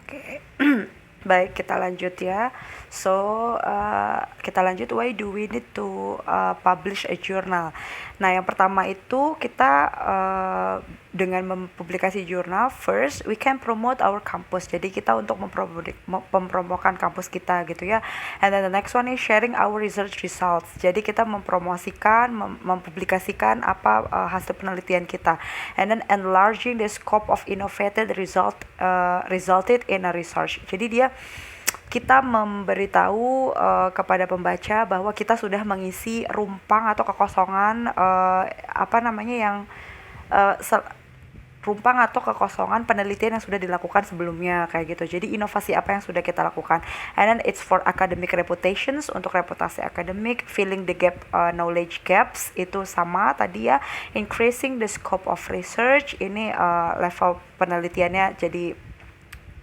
Oke. Baik, kita lanjut ya. So, kita lanjut, why do we need to publish a journal? Nah, yang pertama itu kita dengan mempublikasi jurnal, first we can promote our campus. Jadi kita untuk mempromokan kampus kita gitu ya. And then the next one is sharing our research results. Jadi kita mempromosikan, mempublikasikan apa hasil penelitian kita. And then enlarging the scope of innovative resulted in a research. Jadi kita memberitahu kepada pembaca bahwa kita sudah mengisi rumpang atau kekosongan uh, rumpang atau kekosongan penelitian yang sudah dilakukan sebelumnya kayak gitu. Jadi inovasi apa yang sudah kita lakukan. And then it's for academic reputations, untuk reputasi akademik. Filling the gap, knowledge gaps, itu sama tadi ya. Increasing the scope of research, ini level penelitiannya jadi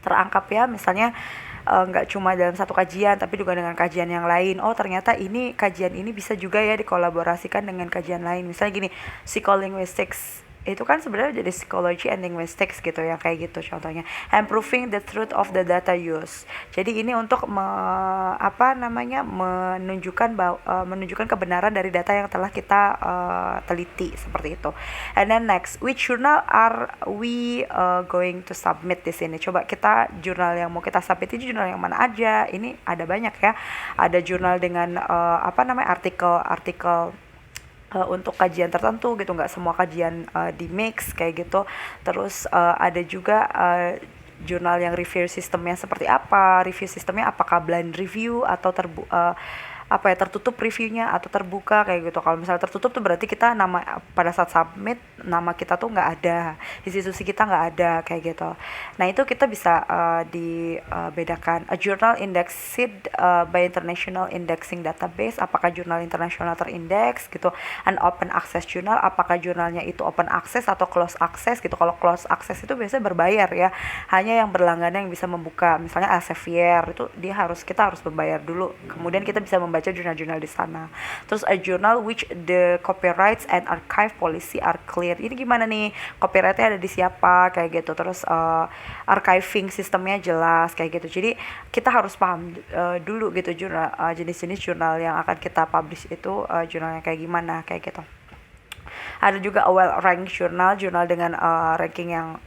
terangkap ya. Misalnya nggak cuma dalam satu kajian tapi juga dengan kajian yang lain. Oh, ternyata ini kajian ini bisa juga ya dikolaborasikan dengan kajian lain. Misalnya gini, psycholinguistics itu kan sebenarnya jadi psychology and linguistics gitu ya, kayak gitu contohnya. Improving the truth of the data use. Jadi ini untuk menunjukkan kebenaran dari data yang telah kita teliti seperti itu. And then next, which journal are we going to submit di sini? Coba kita jurnal yang mau kita submit ini jurnal yang mana aja? Ini ada banyak ya. Ada jurnal dengan artikel untuk kajian tertentu gitu, nggak semua kajian di mix kayak gitu. Terus ada juga jurnal yang review sistemnya seperti apa, review sistemnya apakah blind review atau tertutup reviewnya atau terbuka kayak gitu. Kalau misalnya tertutup tuh berarti kita pada saat submit nama kita tuh nggak ada, institusi kita nggak ada kayak gitu. Nah itu kita bisa dibedakan. A journal indexed by international indexing database, apakah jurnal internasional terindeks gitu. An open access journal, apakah jurnalnya itu open access atau close access gitu. Kalau close access itu biasanya berbayar ya, hanya yang berlangganan yang bisa membuka. Misalnya Elsevier itu kita harus berbayar dulu, kemudian kita bisa membaca jurnal-jurnal di sana. Terus a journal which the copyrights and archive policy are clear. Ini gimana nih, copyrightnya ada di siapa kayak gitu. Terus archiving sistemnya jelas kayak gitu. Jadi kita harus paham dulu gitu jurnal, jenis-jenis jurnal yang akan kita publish itu jurnalnya kayak gimana kayak gitu. Ada juga a well-ranked jurnal dengan ranking yang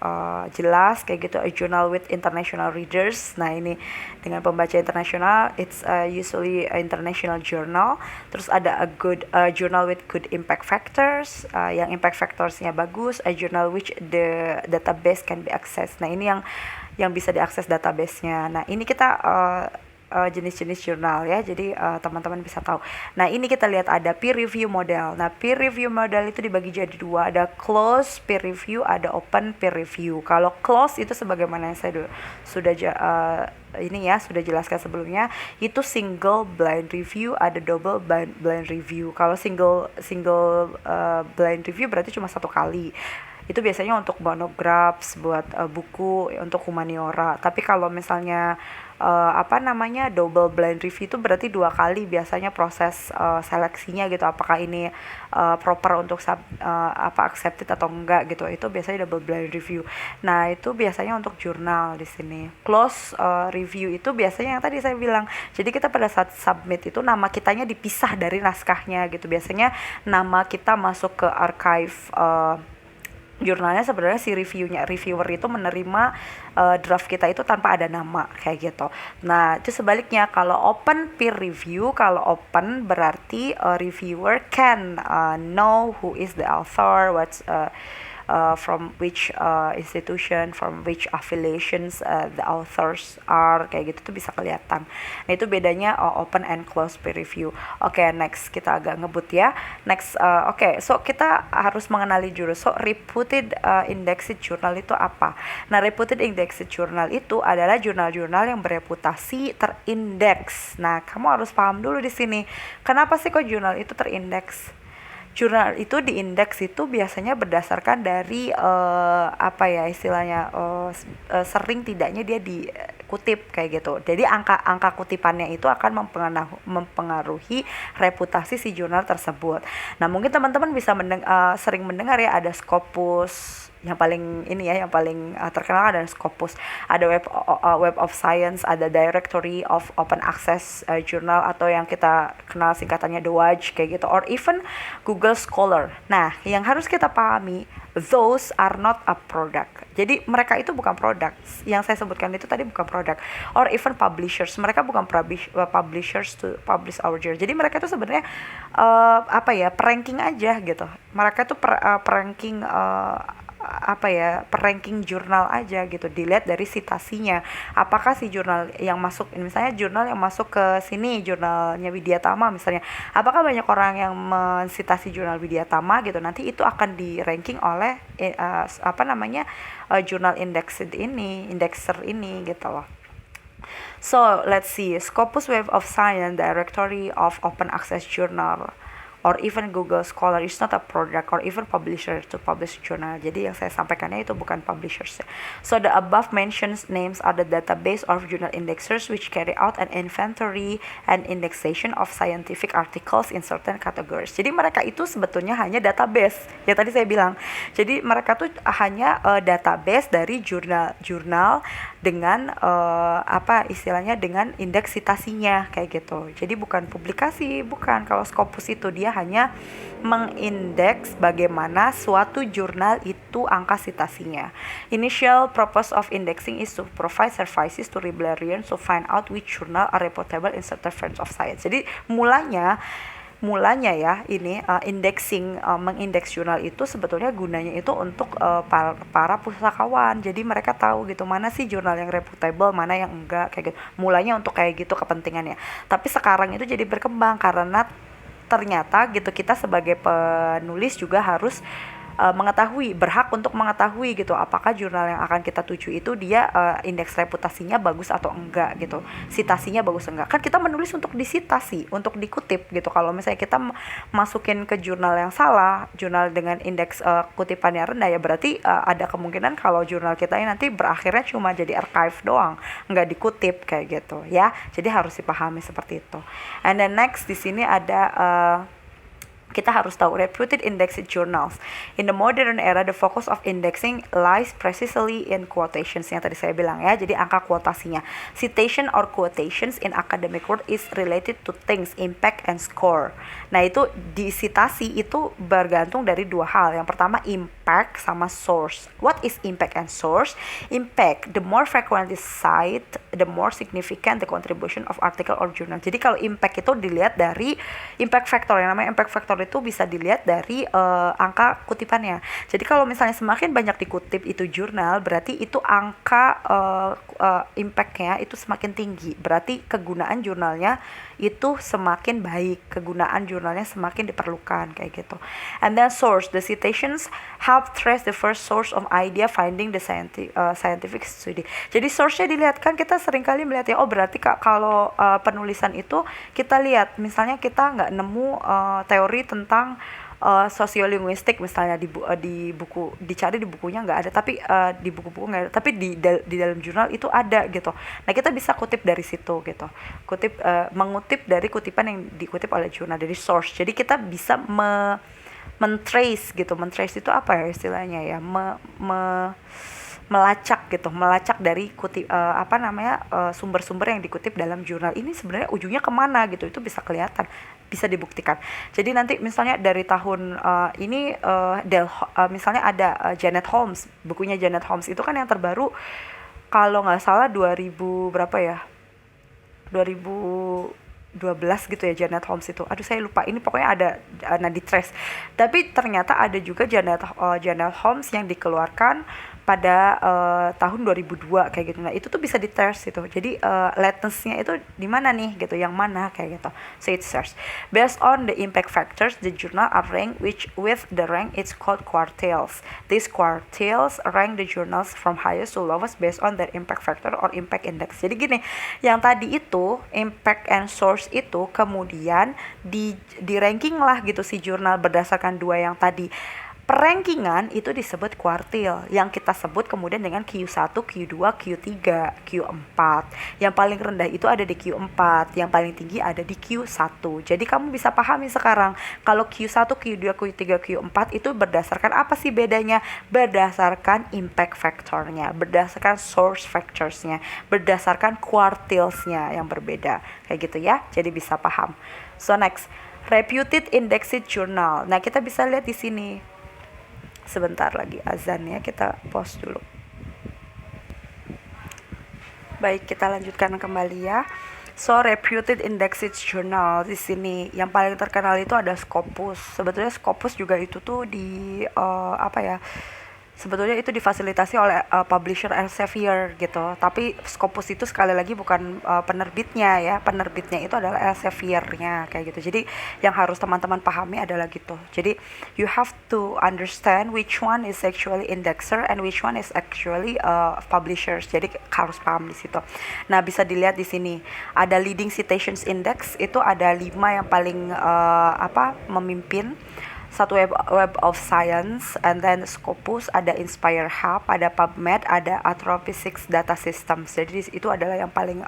jelas kayak gitu. A journal with international readers. Nah ini dengan pembaca internasional, it's usually a international journal. Terus ada a good journal with good impact factors, yang impact factorsnya bagus. A journal which the database can be accessed. Nah ini yang bisa diakses databasenya. Nah ini kita jenis-jenis jurnal ya, jadi teman-teman bisa tahu. Nah ini kita lihat ada peer review model. Nah peer review model itu dibagi jadi dua, ada closed peer review, ada open peer review. Kalau closed itu sebagaimana yang saya sudah jelaskan sebelumnya, itu single blind review, ada double blind review. Kalau single blind review berarti cuma satu kali. Itu biasanya untuk monographs, buat buku untuk humaniora. Tapi kalau misalnya double blind review itu berarti 2 kali biasanya proses seleksinya gitu, apakah ini proper untuk accepted atau enggak gitu. Itu biasanya double blind review. Nah itu biasanya untuk jurnal di sini. Close review itu biasanya yang tadi saya bilang, jadi kita pada saat submit itu nama kitanya dipisah dari naskahnya gitu. Biasanya nama kita masuk ke archive jurnalnya, sebenarnya si reviewer itu menerima draft kita itu tanpa ada nama kayak gitu. Nah itu sebaliknya, kalau open peer review, kalau open berarti reviewer can know who is the author, from which institution, from which affiliations the authors are, kayak gitu tuh bisa kelihatan. Nah itu bedanya open and closed peer review. Oke, next kita agak ngebut ya. Next, so kita harus mengenali judul. So reputed indexed journal itu apa? Nah reputed indexed journal itu adalah jurnal-jurnal yang bereputasi terindeks. Nah kamu harus paham dulu di sini, kenapa sih kok jurnal itu terindeks? Jurnal itu diindeks itu biasanya berdasarkan dari sering tidaknya dia dikutip kayak gitu. Jadi angka kutipannya itu akan mempengaruhi reputasi si jurnal tersebut. Nah mungkin teman-teman bisa sering mendengar ya, ada Scopus yang paling ini ya, yang paling terkenal ada Scopus, ada Web of Science, ada Directory of Open Access Journal atau yang kita kenal singkatannya DOAJ kayak gitu, or even Google Scholar. Nah, yang harus kita pahami, those are not a product. Jadi mereka itu bukan produk. Yang saya sebutkan itu tadi bukan produk. Or even publishers. Mereka bukan publishers to publish our journal. Jadi mereka itu sebenarnya peranking aja gitu. Mereka itu peranking peranking jurnal aja gitu, dilihat dari citasinya. Apakah si jurnal yang masuk, misalnya jurnal yang masuk ke sini, jurnalnya Widya Tama misalnya, apakah banyak orang yang mensitasi jurnal Widya Tama gitu, nanti itu akan di ranking oleh jurnal indexer ini gitu loh. So let's see, Scopus Web of Science, Directory of Open Access Journal, or even Google Scholar is not a product or even publisher to publish journal. Jadi yang saya sampaikannya itu bukan publishers. So the above mentioned names are the database of journal indexers which carry out an inventory and indexation of scientific articles in certain categories. Jadi mereka itu sebetulnya hanya database. Ya tadi saya bilang. Jadi mereka tuh hanya database dari jurnal-jurnal dengan dengan indeks citasinya kayak gitu. Jadi bukan publikasi, bukan. Kalau Scopus itu dia hanya mengindeks bagaimana suatu jurnal itu angka citasinya. Initial purpose of indexing is to provide services to librarians to find out which journal are reputable in certain fields of science. Jadi mulanya ya ini mengindeks jurnal itu sebetulnya gunanya itu untuk para pustakawan. Jadi mereka tahu gitu mana sih jurnal yang reputable, mana yang enggak kayak gitu. Mulanya untuk kayak gitu kepentingannya. Tapi sekarang itu jadi berkembang karena ternyata gitu kita sebagai penulis juga harus berhak untuk mengetahui gitu apakah jurnal yang akan kita tuju itu dia indeks reputasinya bagus atau enggak gitu, citasinya bagus enggak. Kan kita menulis untuk disitasi, untuk dikutip gitu. Kalau misalnya kita masukin ke jurnal yang salah, jurnal dengan indeks kutipannya rendah, ya berarti ada kemungkinan kalau jurnal kita ini nanti berakhirnya cuma jadi archive doang, enggak dikutip kayak gitu ya. Jadi harus dipahami seperti itu. And then next di sini ada kita harus tahu reputed indexed journals. In the modern era, the focus of indexing lies precisely in quotations yang tadi saya bilang ya. Jadi angka kuotasinya. Citation or quotations in academic work is related to things, impact and score. Nah itu di citasi itu bergantung dari dua hal. Yang pertama impact sama source. What is impact and source? Impact, the more frequently cited, the more significant the contribution of article or journal. Jadi kalau impact itu dilihat dari impact factor. Yang namanya impact factor itu bisa dilihat dari angka kutipannya. Jadi kalau misalnya semakin banyak dikutip itu jurnal, berarti itu angka impactnya itu semakin tinggi. Berarti kegunaan jurnalnya itu semakin baik, kegunaan jurnalnya semakin diperlukan kayak gitu. And then source, the citations help trace the first source of idea finding the scientific study. Jadi source-nya dilihat, kan kita seringkali melihat ya, oh berarti kalau penulisan itu kita lihat, misalnya kita nggak nemu teori tentang sosiolinguistik misalnya di buku, dicari di bukunya nggak ada, tapi di buku-buku nggak ada, tapi di dalam jurnal itu ada gitu. Nah kita bisa kutip dari situ gitu, mengutip dari kutipan yang dikutip oleh jurnal dari source. Jadi kita bisa mentrace gitu. Mentrace itu apa ya istilahnya ya, melacak dari sumber-sumber yang dikutip dalam jurnal ini sebenarnya ujungnya kemana gitu, itu bisa kelihatan, bisa dibuktikan. Jadi nanti misalnya dari tahun ini misalnya ada Janet Holmes, bukunya Janet Holmes itu kan yang terbaru kalau nggak salah 2000 berapa ya, 2012 gitu ya Janet Holmes itu. Aduh saya lupa, ini pokoknya ada di trace. Tapi ternyata ada juga Janet Holmes yang dikeluarkan pada tahun 2002 kayak gitu. Nah itu tuh bisa di-trace gitu. Jadi latence-nya itu di mana nih gitu, yang mana kayak gitu. So it search. Based on the impact factors, the journal are ranked with the rank it's called quartiles. These quartiles rank the journals from highest to lowest based on their impact factor or impact index. Jadi gini, yang tadi itu impact and source itu kemudian di ranking lah gitu si jurnal berdasarkan dua yang tadi. Perankingan itu disebut kuartil, yang kita sebut kemudian dengan Q1, Q2, Q3, Q4. Yang paling rendah itu ada di Q4, yang paling tinggi ada di Q1. Jadi kamu bisa pahami sekarang, kalau Q1, Q2, Q3, Q4 itu berdasarkan apa sih bedanya? Berdasarkan impact factornya, berdasarkan source factorsnya, berdasarkan quartilesnya yang berbeda. Kayak gitu ya, jadi bisa paham. So next, reputed indexed journal. Nah, kita bisa lihat di sini. Sebentar lagi azan ya, kita pause dulu. Baik, kita lanjutkan kembali ya. So, reputed indexed journal di sini yang paling terkenal itu ada Scopus. Sebetulnya Scopus juga itu tuh di apa ya? Sebetulnya itu difasilitasi oleh publisher Elsevier gitu. Tapi Scopus itu sekali lagi bukan penerbitnya ya. Penerbitnya itu adalah Elsevier-nya kayak gitu. Jadi yang harus teman-teman pahami adalah gitu. Jadi you have to understand which one is actually indexer and which one is actually publishers. Jadi harus paham di situ. Nah, bisa dilihat di sini ada leading citations index, itu ada 5 yang paling memimpin. Satu web of Science, and then Scopus, ada Inspire Hub, ada PubMed, ada Astrophysics Data Systems. Jadi itu adalah yang paling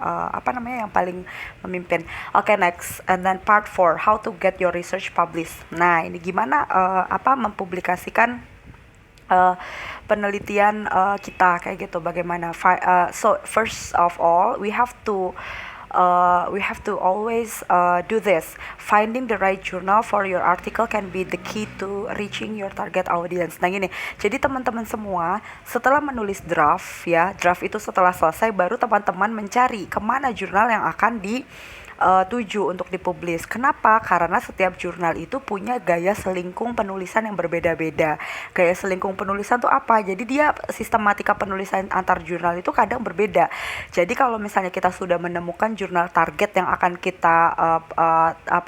yang paling memimpin. Oke, next, and then part 4, how to get your research published. Nah, ini gimana mempublikasikan penelitian kita kayak gitu, bagaimana. So first of all, we have to always do this. Finding the right journal for your article can be the key to reaching your target audience. Nah gini, jadi teman-teman semua setelah menulis draft ya, draft itu setelah selesai baru teman-teman mencari kemana jurnal yang akan tuju untuk dipublis. Kenapa? Karena setiap jurnal itu punya gaya selingkung penulisan yang berbeda-beda. Gaya selingkung penulisan itu apa? Jadi dia sistematika penulisan antar jurnal itu kadang berbeda. Jadi kalau misalnya kita sudah menemukan jurnal target yang akan kita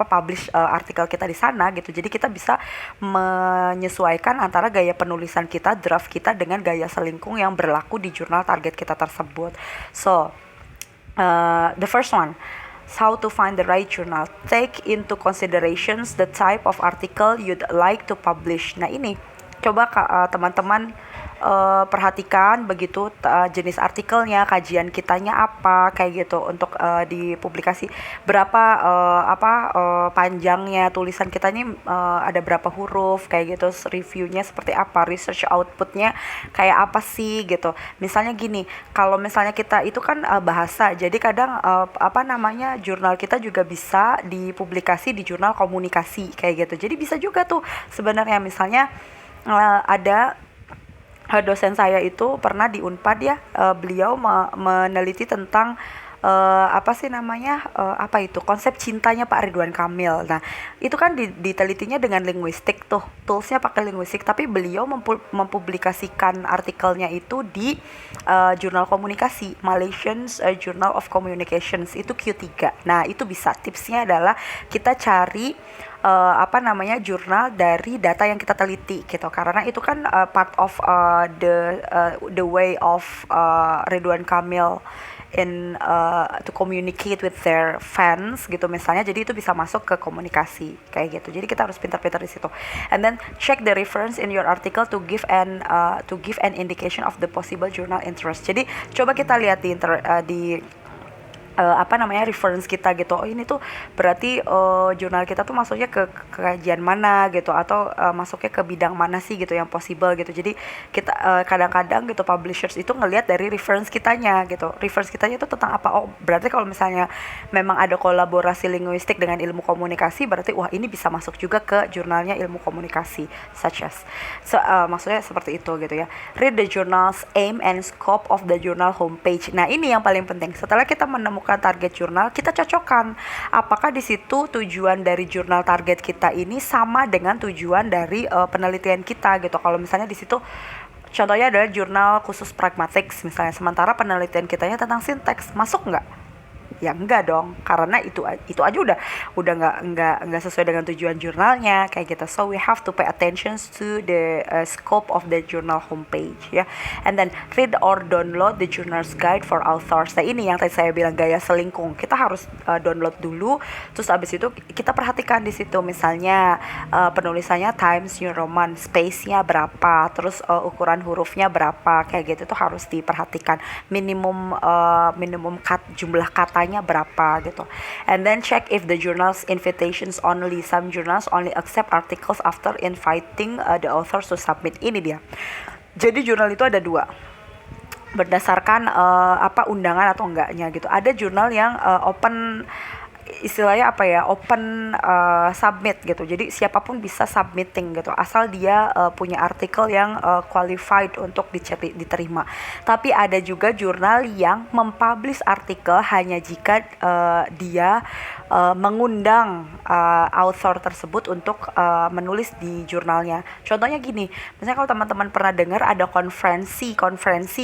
publish artikel kita di sana gitu. Jadi kita bisa menyesuaikan antara gaya penulisan kita, draft kita dengan gaya selingkung yang berlaku di jurnal target kita tersebut. So, the first one, how to find the right journal. Take into considerations the type of article you'd like to publish. Nah ini, coba teman-teman perhatikan begitu jenis artikelnya, kajian kitanya apa kayak gitu untuk dipublikasi, berapa panjangnya tulisan kitanya, ada berapa huruf kayak gitu, reviewnya seperti apa, research outputnya kayak apa sih gitu. Misalnya gini, kalau misalnya kita itu kan bahasa, jadi kadang jurnal kita juga bisa dipublikasi di jurnal komunikasi kayak gitu. Jadi bisa juga tuh sebenarnya, misalnya ada dosen saya itu pernah di Unpad ya, beliau meneliti tentang konsep cintanya Pak Ridwan Kamil. Nah itu kan ditelitinya dengan linguistik tuh, toolsnya pakai linguistik, tapi beliau mempublikasikan artikelnya itu di jurnal komunikasi, Malaysian Journal of Communications, itu Q3. Nah itu bisa, tipsnya adalah kita cari jurnal dari data yang kita teliti gitu, karena itu kan part of the way of Ridwan Kamil in to communicate with their fans gitu misalnya. Jadi itu bisa masuk ke komunikasi kayak gitu. Jadi kita harus pintar-pintar di situ. And then check the reference in your article to give an indication of the possible journal interest. Jadi coba kita lihat di reference kita gitu. Oh ini tuh berarti jurnal kita tuh masuknya ke kajian mana gitu, atau masuknya ke bidang mana sih gitu yang possible gitu. Jadi kita kadang-kadang gitu publishers itu ngelihat dari reference kitanya gitu. Reference kitanya itu tentang apa? Oh berarti kalau misalnya memang ada kolaborasi linguistik dengan ilmu komunikasi, berarti wah ini bisa masuk juga ke jurnalnya ilmu komunikasi, such as. So, maksudnya seperti itu gitu ya. Read the journal's aim and scope of the journal homepage. Nah ini yang paling penting. Setelah kita menemukan target jurnal, kita cocokkan apakah di situ tujuan dari jurnal target kita ini sama dengan tujuan dari penelitian kita gitu. Kalau misalnya di situ contohnya adalah jurnal khusus pragmatics misalnya, sementara penelitian kitanya tentang sinteks, masuk nggak? Ya enggak dong, karena itu aja udah nggak sesuai dengan tujuan jurnalnya kayak gitu. So we have to pay attention to the scope of the journal homepage ya. And then read or download the journal's guide for authors. Nah ini yang tadi saya bilang gaya selingkung. Kita harus download dulu, terus abis itu kita perhatikan di situ misalnya penulisannya Times New Roman, space-nya berapa, terus ukuran hurufnya berapa, kayak gitu tuh harus diperhatikan. Minimum jumlah katanya berapa gitu. And then check if the journal's invitations only. Some journals only accept articles after inviting the authors to submit. Ini dia. Jadi jurnal itu ada dua, berdasarkan undangan atau enggaknya gitu. Ada jurnal yang open, istilahnya open submit gitu. Jadi siapapun bisa submitting gitu, asal dia punya artikel yang qualified untuk diterima. Tapi ada juga jurnal yang mempublish artikel hanya jika dia mengundang author tersebut untuk menulis di jurnalnya. Contohnya gini, misalnya kalau teman-teman pernah dengar ada konferensi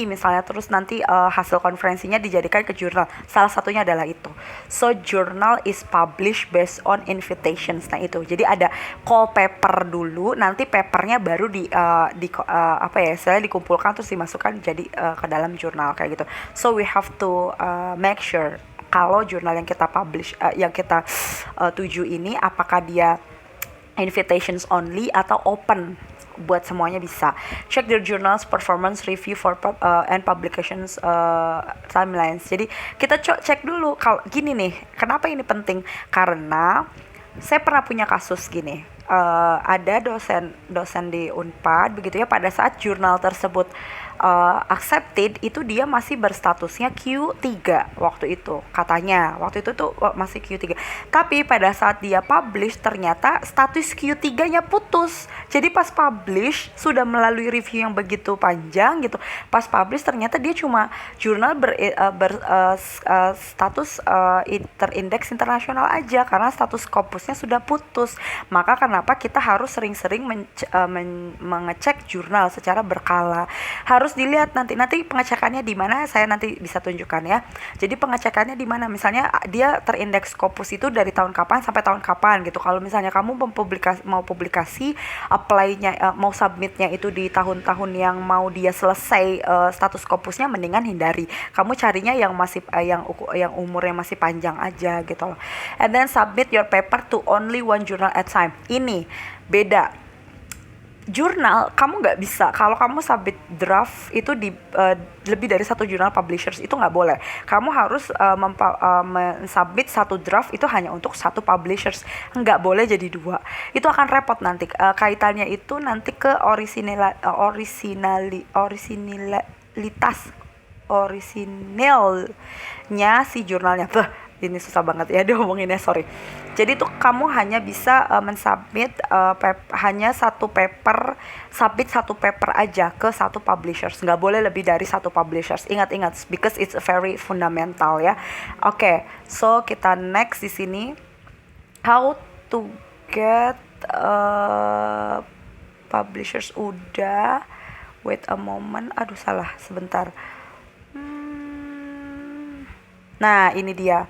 misalnya, terus nanti hasil konferensinya dijadikan ke jurnal. Salah satunya adalah itu. So journal is published based on invitations. Nah itu, jadi ada call paper dulu, nanti papernya baru istilahnya dikumpulkan terus dimasukkan jadi ke dalam jurnal kayak gitu. So we have to make sure kalau jurnal yang kita publish, yang kita tuju ini, apakah dia invitations only atau open buat semuanya bisa. Check their journals performance review for and publications timelines. Jadi kita cek dulu. Kalau gini nih, kenapa ini penting? Karena saya pernah punya kasus gini. Ada dosen di Unpad begitu ya, pada saat jurnal tersebut accepted, itu dia masih berstatusnya Q3 waktu itu, katanya waktu itu tuh masih Q3, tapi pada saat dia publish ternyata status Q3 nya putus. Jadi pas publish sudah melalui review yang begitu panjang gitu, pas publish ternyata dia cuma jurnal status terindeks internasional aja, karena status Scopusnya sudah putus. Maka kenapa kita harus sering-sering mengecek jurnal secara berkala. Harus dilihat nanti pengecekannya di mana, saya nanti bisa tunjukkan ya. Jadi pengecekannya di mana, misalnya dia terindeks Scopus itu dari tahun kapan sampai tahun kapan gitu. Kalau misalnya kamu mau publikasi, apply-nya mau submit-nya itu di tahun-tahun yang mau dia selesai status Scopusnya, mendingan hindari. Kamu carinya yang masih yang umurnya masih panjang aja gitu loh. And then submit your paper to only one journal at time. Ini beda. Jurnal kamu nggak bisa, kalau kamu submit draft itu di lebih dari satu jurnal publishers, itu nggak boleh. Kamu harus submit satu draft itu hanya untuk satu publishers, nggak boleh jadi dua. Itu akan repot nanti, kaitannya itu nanti ke orisinilnya si jurnalnya. Ini susah banget ya diomonginnya, sorry. Jadi tuh kamu hanya bisa mensubmit hanya submit satu paper aja ke satu publishers, nggak boleh lebih dari satu publishers. Ingat, because it's very fundamental ya. Oke, so kita next di sini, how to get publishers. Udah, wait a moment, aduh salah, sebentar. Nah ini dia.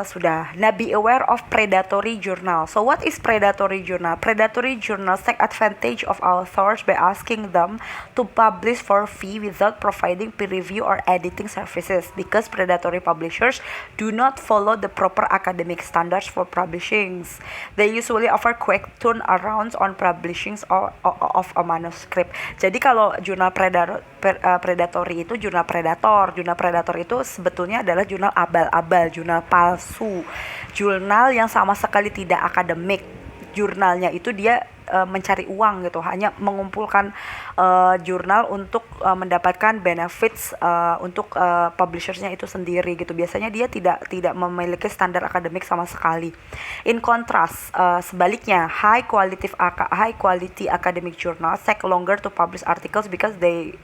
Sudah. Now be aware of predatory journal. So what is predatory journal? Predatory journals take advantage of authors by asking them to publish for fee without providing peer review or editing services, because predatory publishers do not follow the proper academic standards for publishings. They usually offer quick turnarounds on publishings of a manuscript. Jadi kalau jurnal predatory itu jurnal predator. Jurnal predator itu sebetulnya adalah jurnal abal-abal, jurnal palsu, jurnal yang sama sekali tidak akademik. Jurnalnya itu dia mencari uang gitu, hanya mengumpulkan jurnal untuk mendapatkan benefits untuk publishersnya itu sendiri gitu. Biasanya dia tidak memiliki standar akademik sama sekali. In contrast, sebaliknya, high quality academic journals take longer to publish articles because they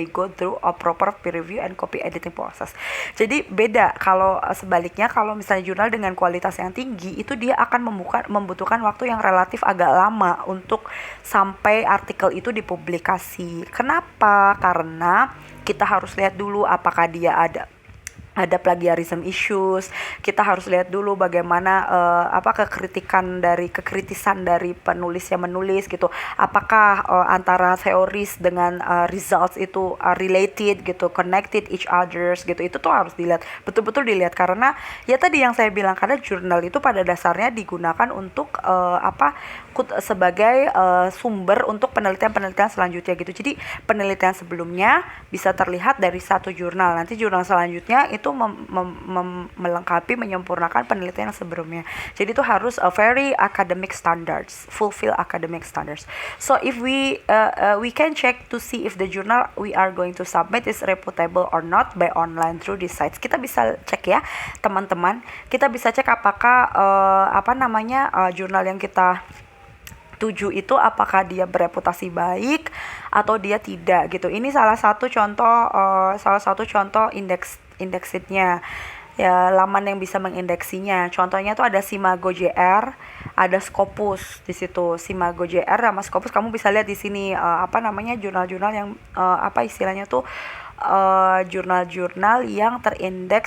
go through a proper peer review and copy editing process. Jadi beda kalau sebaliknya, kalau misalnya jurnal dengan kualitas yang tinggi itu dia akan membutuhkan waktu yang relatif agak lama untuk sampai artikel itu dipublikasi. Kenapa? Karena kita harus lihat dulu apakah dia ada ada plagiarism issues. Kita harus lihat dulu bagaimana kekritisan dari penulis yang menulis gitu. Apakah antara teoris dengan results itu related gitu, connected each others gitu. Itu tuh harus dilihat, betul-betul dilihat, karena ya tadi yang saya bilang, karena jurnal itu pada dasarnya digunakan untuk sebagai sumber untuk penelitian-penelitian selanjutnya gitu. Jadi penelitian sebelumnya bisa terlihat dari satu jurnal, nanti jurnal selanjutnya itu melengkapi, menyempurnakan penelitian yang sebelumnya. Jadi itu harus a very academic standards, fulfill academic standards. So if we can check to see if the journal we are going to submit is reputable or not by online through these sites. Kita bisa cek ya teman-teman, kita bisa cek apakah jurnal yang kita tuju itu apakah dia bereputasi baik atau dia tidak gitu. Ini salah satu contoh indexitnya ya, laman yang bisa mengindeksinya. Contohnya tuh ada Simago JR, ada Scopus di situ. Simago JR sama Scopus kamu bisa lihat di sini jurnal-jurnal yang istilahnya tuh jurnal-jurnal yang terindeks